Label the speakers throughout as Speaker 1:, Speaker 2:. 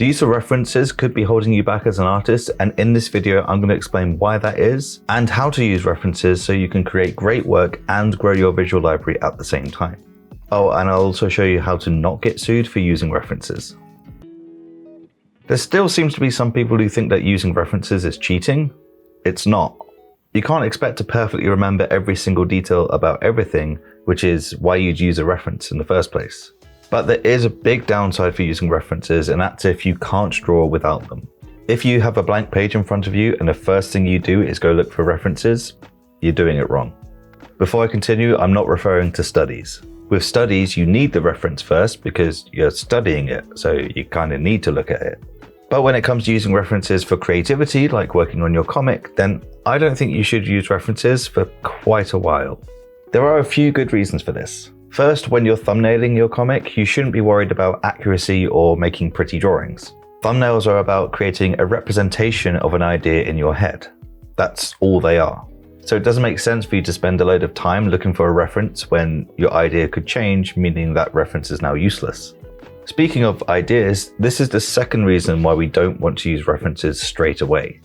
Speaker 1: The use of references could be holding you back as an artist, and in this video I'm going to explain why that is and how to use references so you can create great work and grow your visual library at the same time. Oh, and I'll also show you how to not get sued for using references. There still seems to be some people who think that using references is cheating. It's not. You can't expect to perfectly remember every single detail about everything, which is why you'd use a reference in the first place. But there is a big downside for using references, and that's if you can't draw without them. If you have a blank page in front of you and the first thing you do is go look for references, you're doing it wrong. Before I continue, I'm not referring to studies. With studies, you need the reference first because you're studying it, so you kind of need to look at it. But when it comes to using references for creativity, like working on your comic, then I don't think you should use references for quite a while. There are a few good reasons for this. First, when you're thumbnailing your comic, you shouldn't be worried about accuracy or making pretty drawings. Thumbnails are about creating a representation of an idea in your head. That's all they are. So it doesn't make sense for you to spend a load of time looking for a reference when your idea could change, meaning that reference is now useless. Speaking of ideas, this is the second reason why we don't want to use references straight away.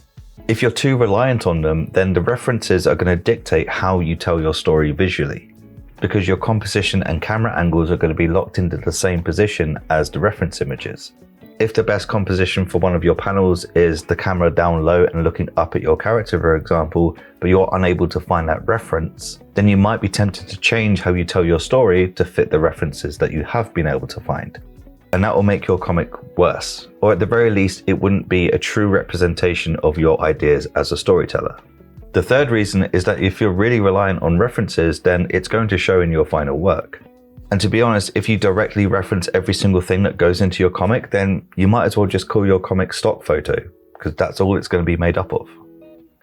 Speaker 1: If you're too reliant on them, then the references are going to dictate how you tell your story visually, because your composition and camera angles are going to be locked into the same position as the reference images. If the best composition for one of your panels is the camera down low and looking up at your character, for example, but you're unable to find that reference, then you might be tempted to change how you tell your story to fit the references that you have been able to find. And that will make your comic worse, or at the very least, it wouldn't be a true representation of your ideas as a storyteller. The third reason is that if you're really reliant on references, then it's going to show in your final work. And to be honest, if you directly reference every single thing that goes into your comic, then you might as well just call your comic stock photo, because that's all it's going to be made up of.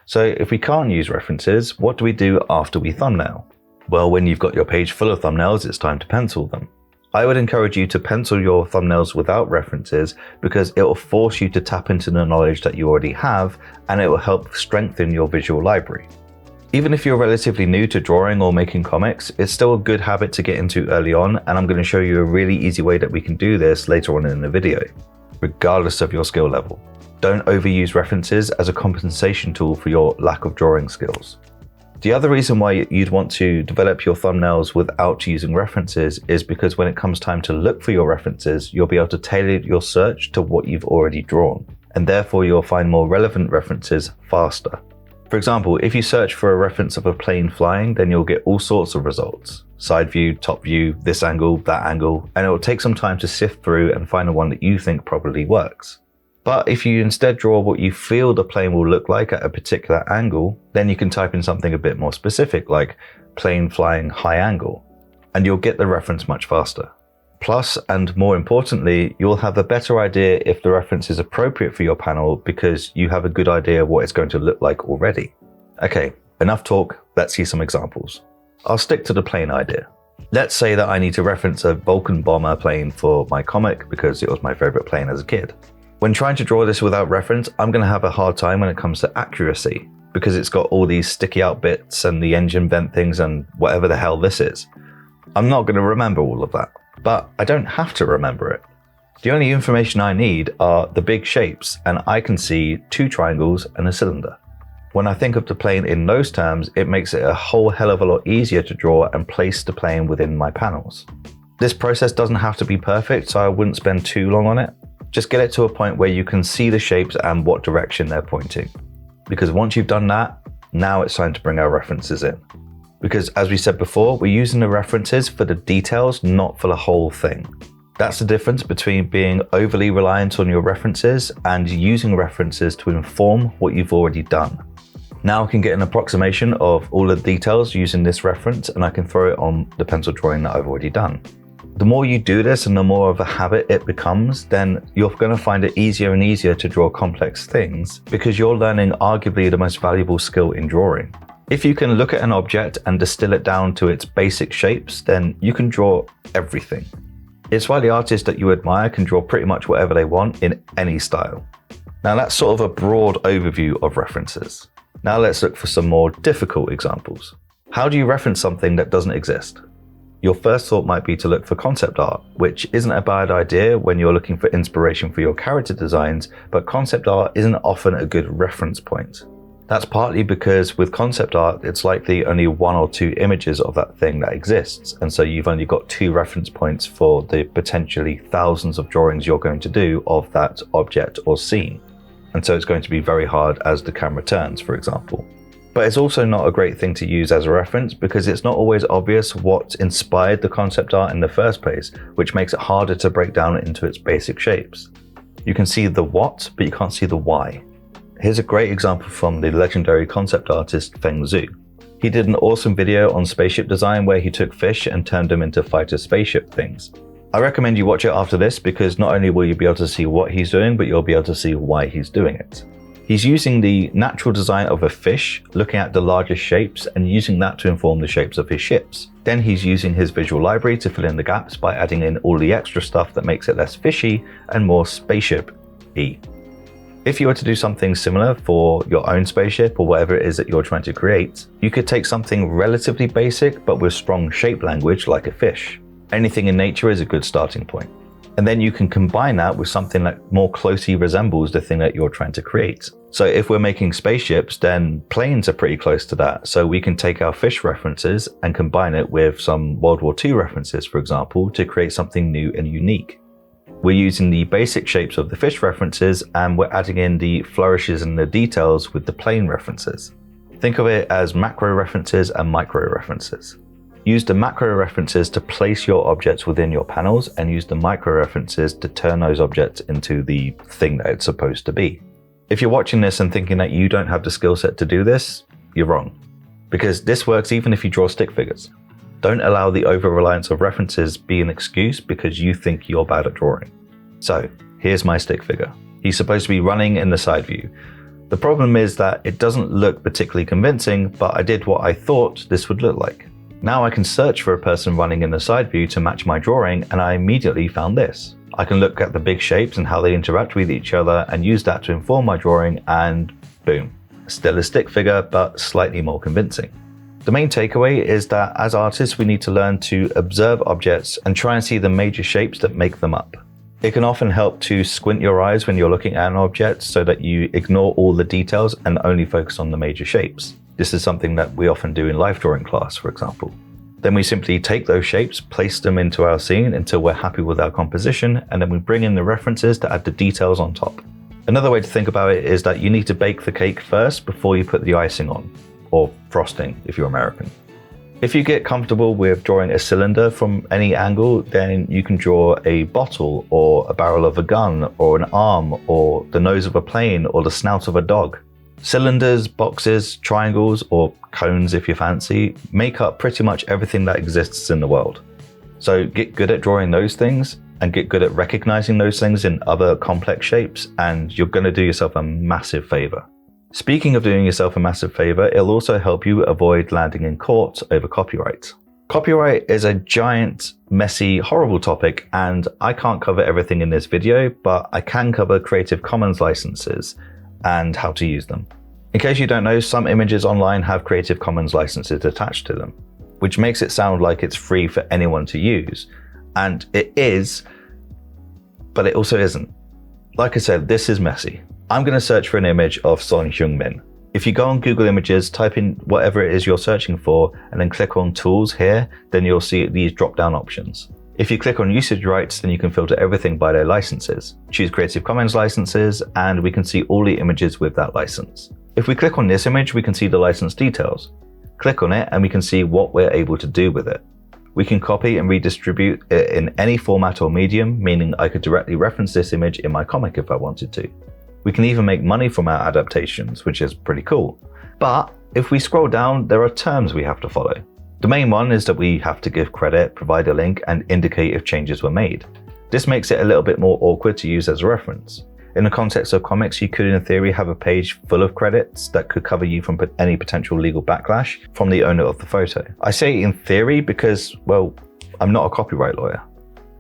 Speaker 1: So if we can't use references, what do we do after we thumbnail? Well, when you've got your page full of thumbnails, it's time to pencil them. I would encourage you to pencil your thumbnails without references because it will force you to tap into the knowledge that you already have, and it will help strengthen your visual library. Even if you're relatively new to drawing or making comics, it's still a good habit to get into early on, and I'm going to show you a really easy way that we can do this later on in the video, regardless of your skill level. Don't overuse references as a compensation tool for your lack of drawing skills. The other reason why you'd want to develop your thumbnails without using references is because when it comes time to look for your references, you'll be able to tailor your search to what you've already drawn, and therefore you'll find more relevant references faster. For example, if you search for a reference of a plane flying, then you'll get all sorts of results. Side view, top view, this angle, that angle, and it will take some time to sift through and find the one that you think probably works. But if you instead draw what you feel the plane will look like at a particular angle, then you can type in something a bit more specific, like plane flying high angle, and you'll get the reference much faster. Plus, and more importantly, you'll have a better idea if the reference is appropriate for your panel because you have a good idea of what it's going to look like already. Okay, enough talk, let's see some examples. I'll stick to the plane idea. Let's say that I need to reference a Vulcan bomber plane for my comic because it was my favorite plane as a kid. When trying to draw this without reference, I'm going to have a hard time when it comes to accuracy because it's got all these sticky out bits and the engine vent things and whatever the hell this is. I'm not going to remember all of that, but I don't have to remember it. The only information I need are the big shapes, and I can see two triangles and a cylinder. When I think of the plane in those terms, it makes it a whole hell of a lot easier to draw and place the plane within my panels. This process doesn't have to be perfect, so I wouldn't spend too long on it. Just get it to a point where you can see the shapes and what direction they're pointing. Because once you've done that, now it's time to bring our references in. Because as we said before, we're using the references for the details, not for the whole thing. That's the difference between being overly reliant on your references and using references to inform what you've already done. Now I can get an approximation of all the details using this reference, and I can throw it on the pencil drawing that I've already done. The more you do this and the more of a habit it becomes, then you're going to find it easier and easier to draw complex things because you're learning arguably the most valuable skill in drawing. If you can look at an object and distill it down to its basic shapes, then you can draw everything. It's why the artists that you admire can draw pretty much whatever they want in any style. Now that's sort of a broad overview of references. Now let's look for some more difficult examples. How do you reference something that doesn't exist? Your first thought might be to look for concept art, which isn't a bad idea when you're looking for inspiration for your character designs, but concept art isn't often a good reference point. That's partly because with concept art, it's likely only 1 or 2 images of that thing that exists, and so you've only got 2 reference points for the potentially thousands of drawings you're going to do of that object or scene. And so it's going to be very hard as the camera turns, for example. But it's also not a great thing to use as a reference because it's not always obvious what inspired the concept art in the first place, which makes it harder to break down into its basic shapes. You can see the what, but you can't see the why. Here's a great example from the legendary concept artist Feng Zhu. He did an awesome video on spaceship design where he took fish and turned them into fighter spaceship things. I recommend you watch it after this because not only will you be able to see what he's doing, but you'll be able to see why he's doing it. He's using the natural design of a fish, looking at the largest shapes and using that to inform the shapes of his ships. Then he's using his visual library to fill in the gaps by adding in all the extra stuff that makes it less fishy and more spaceship-y. If you were to do something similar for your own spaceship or whatever it is that you're trying to create, you could take something relatively basic but with strong shape language like a fish. Anything in nature is a good starting point. And then you can combine that with something that more closely resembles the thing that you're trying to create. So if we're making spaceships, then planes are pretty close to that. So we can take our fish references and combine it with some World War II references, for example, to create something new and unique. We're using the basic shapes of the fish references and we're adding in the flourishes and the details with the plane references. Think of it as macro references and micro references. Use the macro references to place your objects within your panels and use the micro references to turn those objects into the thing that it's supposed to be. If you're watching this and thinking that you don't have the skill set to do this, you're wrong. Because this works even if you draw stick figures. Don't allow the over-reliance of references be an excuse because you think you're bad at drawing. So, here's my stick figure. He's supposed to be running in the side view. The problem is that it doesn't look particularly convincing, but I did what I thought this would look like. Now I can search for a person running in the side view to match my drawing, and I immediately found this. I can look at the big shapes and how they interact with each other and use that to inform my drawing, and boom. Still a stick figure, but slightly more convincing. The main takeaway is that as artists, we need to learn to observe objects and try and see the major shapes that make them up. It can often help to squint your eyes when you're looking at an object so that you ignore all the details and only focus on the major shapes. This is something that we often do in life drawing class, for example. Then we simply take those shapes, place them into our scene until we're happy with our composition, and then we bring in the references to add the details on top. Another way to think about it is that you need to bake the cake first before you put the icing on. Or frosting if you're American. If you get comfortable with drawing a cylinder from any angle, then you can draw a bottle or a barrel of a gun or an arm or the nose of a plane or the snout of a dog. Cylinders, boxes, triangles, or cones if you fancy, make up pretty much everything that exists in the world. So get good at drawing those things and get good at recognizing those things in other complex shapes, and you're going to do yourself a massive favor. Speaking of doing yourself a massive favor, it'll also help you avoid landing in court over copyright. Copyright is a giant, messy, horrible topic, and I can't cover everything in this video, but I can cover Creative Commons licenses and how to use them. In case you don't know, some images online have Creative Commons licenses attached to them, which makes it sound like it's free for anyone to use. And it is, but it also isn't. Like I said, this is messy. I'm going to search for an image of Song Hyung-min. If you go on Google Images, type in whatever it is you're searching for, and then click on Tools here, then you'll see these drop-down options. If you click on Usage Rights, then you can filter everything by their licenses. Choose Creative Commons licenses, and we can see all the images with that license. If we click on this image, we can see the license details. Click on it, and we can see what we're able to do with it. We can copy and redistribute it in any format or medium, meaning I could directly reference this image in my comic if I wanted to. We can even make money from our adaptations, which is pretty cool. But if we scroll down, there are terms we have to follow. The main one is that we have to give credit, provide a link, and indicate if changes were made. This makes it a little bit more awkward to use as a reference. In the context of comics, you could in theory have a page full of credits that could cover you from any potential legal backlash from the owner of the photo. I say in theory because, well, I'm not a copyright lawyer.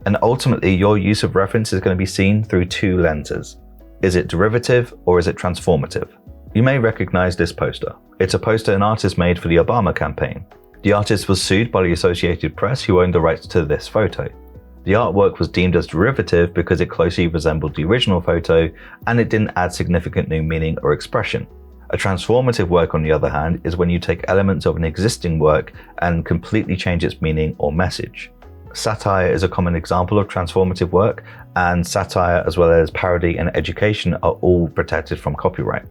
Speaker 1: And ultimately, your use of reference is going to be seen through 2 lenses. Is it derivative or is it transformative? You may recognize this poster. It's a poster an artist made for the Obama campaign. The artist was sued by the Associated Press, who owned the rights to this photo. The artwork was deemed as derivative because it closely resembled the original photo and it didn't add significant new meaning or expression. A transformative work, on the other hand, is when you take elements of an existing work and completely change its meaning or message. Satire is a common example of transformative work, and satire as well as parody and education are all protected from copyright.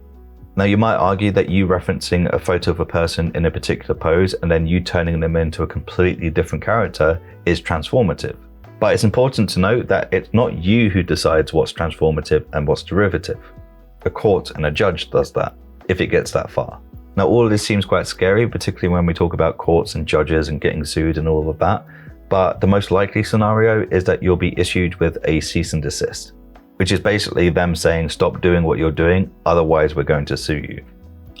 Speaker 1: Now, you might argue that you referencing a photo of a person in a particular pose and then you turning them into a completely different character is transformative. But it's important to note that it's not you who decides what's transformative and what's derivative. A court and a judge does that, if it gets that far. Now, all of this seems quite scary, particularly when we talk about courts and judges and getting sued and all of that. But the most likely scenario is that you'll be issued with a cease and desist, which is basically them saying, stop doing what you're doing, otherwise we're going to sue you.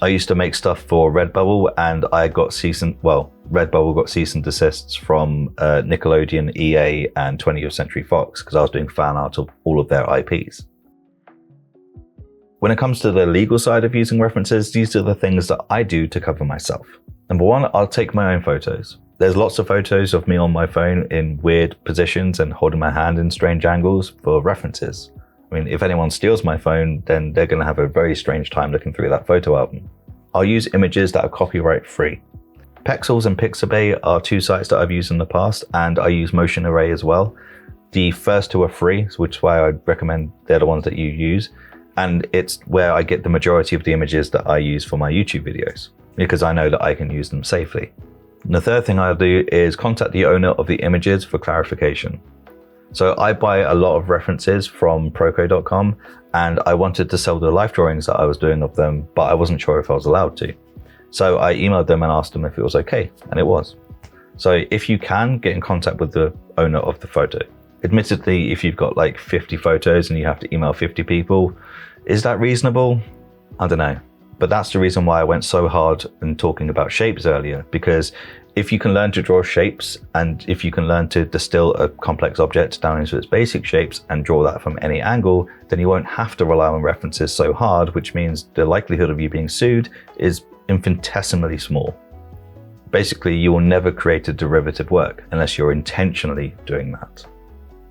Speaker 1: I used to make stuff for Redbubble, and I got Redbubble got cease and desists from Nickelodeon, EA, and 20th Century Fox because I was doing fan art of all of their IPs. When it comes to the legal side of using references, these are the things that I do to cover myself. Number one, I'll take my own photos. There's lots of photos of me on my phone in weird positions and holding my hand in strange angles for references. I mean, if anyone steals my phone, then they're going to have a very strange time looking through that photo album. I'll use images that are copyright free. Pexels and Pixabay are two sites that I've used in the past, and I use Motion Array as well. The first two are free, which is why I'd recommend they're the ones that you use. And it's where I get the majority of the images that I use for my YouTube videos, because I know that I can use them safely. And the third thing I'll do is contact the owner of the images for clarification. So I buy a lot of references from Proco.com, and I wanted to sell the life drawings that I was doing of them, but I wasn't sure if I was allowed to. So I emailed them and asked them if it was okay, and it was. So if you can, get in contact with the owner of the photo. Admittedly, if you've got like 50 photos and you have to email 50 people, is that reasonable? I don't know. But that's the reason why I went so hard in talking about shapes earlier, because if you can learn to draw shapes, and if you can learn to distill a complex object down into its basic shapes and draw that from any angle, then you won't have to rely on references so hard, which means the likelihood of you being sued is infinitesimally small. Basically, you will never create a derivative work unless you're intentionally doing that.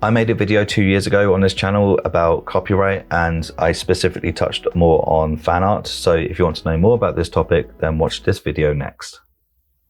Speaker 1: I made a video 2 years ago on this channel about copyright, and I specifically touched more on fan art. So if you want to know more about this topic, then watch this video next.